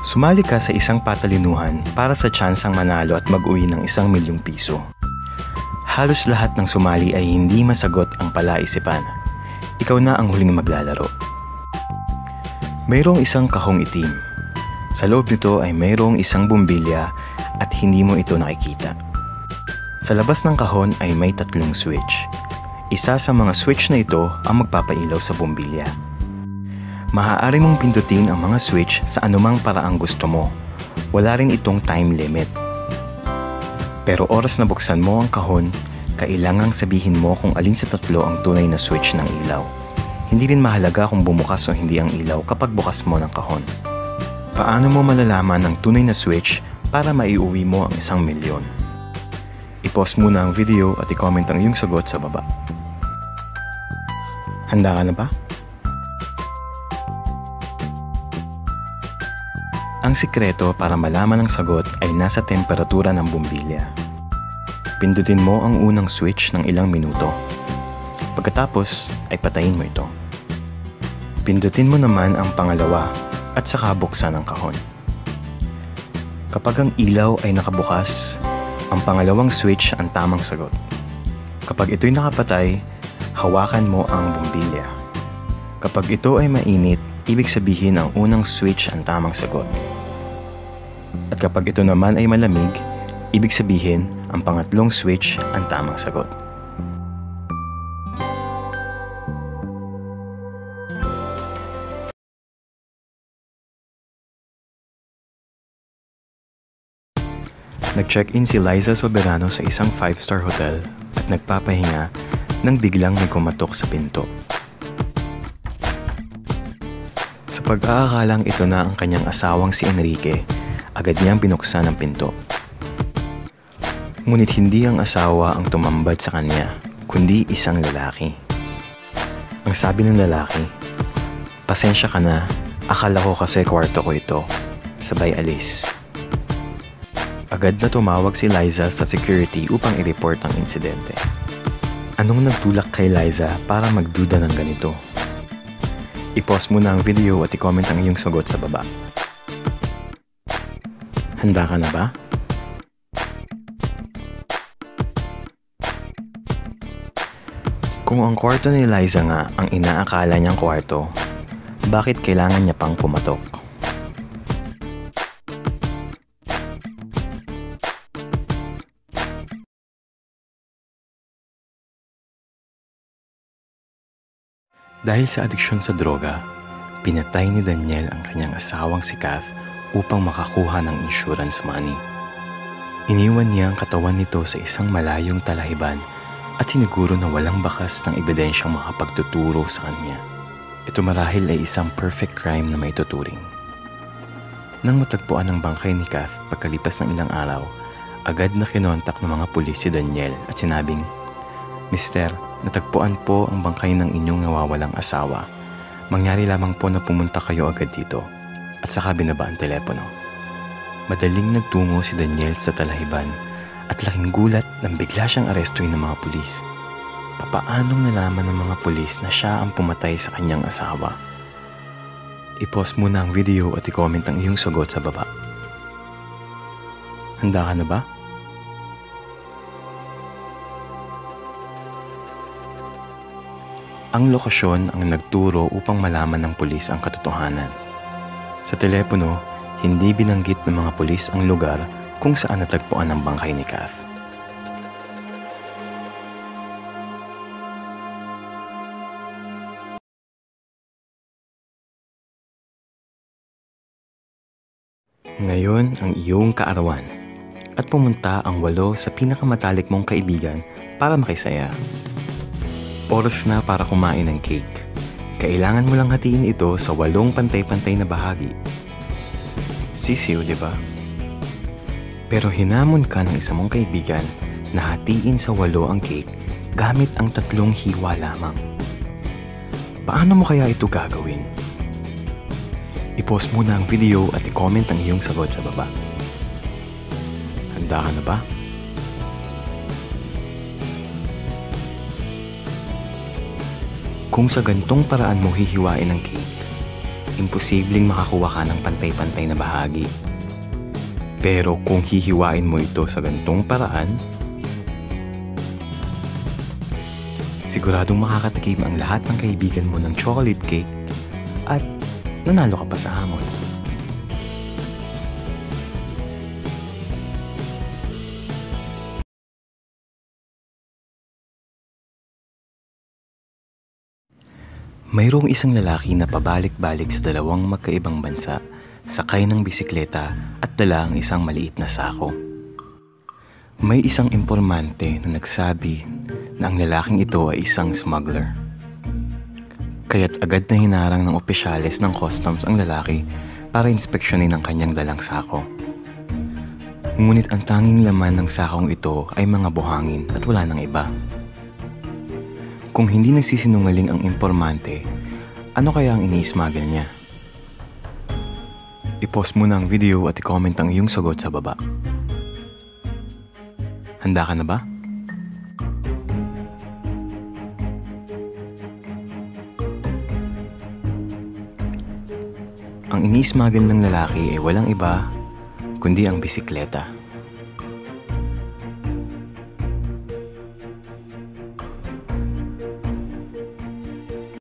Sumali ka sa isang patalinuhan para sa tsansang manalo at mag-uwi ng 1,000,000 piso. Halos lahat ng sumali ay hindi masagot ang palaisipan. Ikaw na ang huling maglalaro. Mayroong isang kahong itim. Sa loob nito ay mayroong isang bumbilya at hindi mo ito nakikita. Sa labas ng kahon ay may 3 switch. Isa sa mga switch na ito ang magpapailaw sa bumbilya. Maaari mong pindutin ang mga switch sa anumang paraang gusto mo. Wala rin itong time limit. Pero oras na buksan mo ang kahon, kailangang sabihin mo kung alin sa 3 ang tunay na switch ng ilaw. Hindi rin mahalaga kung bumukas o hindi ang ilaw kapag bukas mo ng kahon. Paano mo malalaman ang tunay na switch para maiuwi mo ang 1,000,000? I-pause muna ang video at i-comment ang iyong sagot sa baba. Handa ka na ba? Ang sikreto para malaman ang sagot ay nasa temperatura ng bumbilya. Pindutin mo ang unang switch ng ilang minuto. Pagkatapos ay patayin mo ito. Pindutin mo naman ang pangalawa at saka buksan ang kahon. Kapag ang ilaw ay nakabukas, ang pangalawang switch ang tamang sagot. Kapag ito'y nakapatay, hawakan mo ang bumbilya. Kapag ito ay mainit, ibig sabihin ang unang switch ang tamang sagot. At kapag ito naman ay malamig, ibig sabihin ang pangatlong switch ang tamang sagot. Nag-check-in si Liza Soberano sa isang 5-star hotel at nagpapahinga nang biglang may kumatok sa pinto. Sa pag-aakalang ito na ang kanyang asawang si Enrique, agad niyang binuksan ang pinto. Ngunit hindi ang asawa ang tumambad sa kanya, kundi isang lalaki. Ang sabi ng lalaki, "Pasensya ka na, akala ko kasi kwarto ko ito." Sabay alis. Agad na tumawag si Liza sa security upang i-report ang insidente. Anong nagtulak kay Liza para magduda ng ganito? I-pause muna ang video at i-comment ang iyong sagot sa baba. Handa ka na ba? Kung ang kwarto ni Liza nga ang inaakala niyang kwarto, bakit kailangan niya pang pumatok? Dahil sa adiksyon sa droga, pinatay ni Daniel ang kanyang asawang si Kath upang makakuha ng insurance money. Iniwan niya ang katawan nito sa isang malayong talahiban at siniguro na walang bakas ng ebidensyang makapagtuturo sa kanya. Ito marahil ay isang perfect crime na maituturing. Nang matagpuan ang bangkay ni Kath pagkalipas ng ilang araw, agad na kinontak ng mga pulis si Daniel at sinabing, "Mister, natagpuan po ang bangkay ng inyong nawawalang asawa. Mangyari lamang po na pumunta kayo agad dito." At saka binaba ang telepono. Madaling nagtungo si Daniel sa talahiban at laking gulat nang bigla siyang arestuhin ng mga pulis. Papaanong nalaman ng mga pulis na siya ang pumatay sa kanyang asawa? I-pause muna ang video at i-comment ang iyong sagot sa baba. Handa ka na ba? Ang lokasyon ang nagturo upang malaman ng pulis ang katotohanan. Sa telepono, hindi binanggit ng mga pulis ang lugar kung saan natagpuan ang bangkay ni Kath. Ngayon ang iyong kaarawan at pumunta ang 8 sa pinakamatalik mong kaibigan para makisaya. Oras na para kumain ng cake. Kailangan mo lang hatiin ito sa 8 pantay-pantay na bahagi. Sisiw, di ba? Pero hinamon ka ng isa mong kaibigan na hatiin sa 8 ang cake gamit ang 3 hiwa lamang. Paano mo kaya ito gagawin? I-pause muna ang video at i-comment ang iyong sagot sa baba. Handa ka na ba? Kung sa gantong paraan mo hihiwain ang cake, imposibleng makakuha ka ng pantay-pantay na bahagi. Pero kung hihiwain mo ito sa ganitong paraan, siguradong makakatikim ang lahat ng kaibigan mo ng chocolate cake at nanalo ka pa sa hamon. Mayroong isang lalaki na pabalik-balik sa dalawang magkaibang bansa, sakay ng bisikleta at dala ang isang maliit na sako. May isang impormante na nagsabi na ang lalaking ito ay isang smuggler. Kaya't agad na hinarang ng opisyales ng customs ang lalaki para inspeksyonin ang kanyang dalang sako. Ngunit ang tanging laman ng sakong ito ay mga buhangin at wala nang iba. Kung hindi nagsisinungaling ang impormante, ano kaya ang ini-smuggle niya? I-pause mo na ang video at i-comment ang iyong sagot sa baba. Handa ka na ba? Ang ini-smuggle ng lalaki ay walang iba kundi ang bisikleta.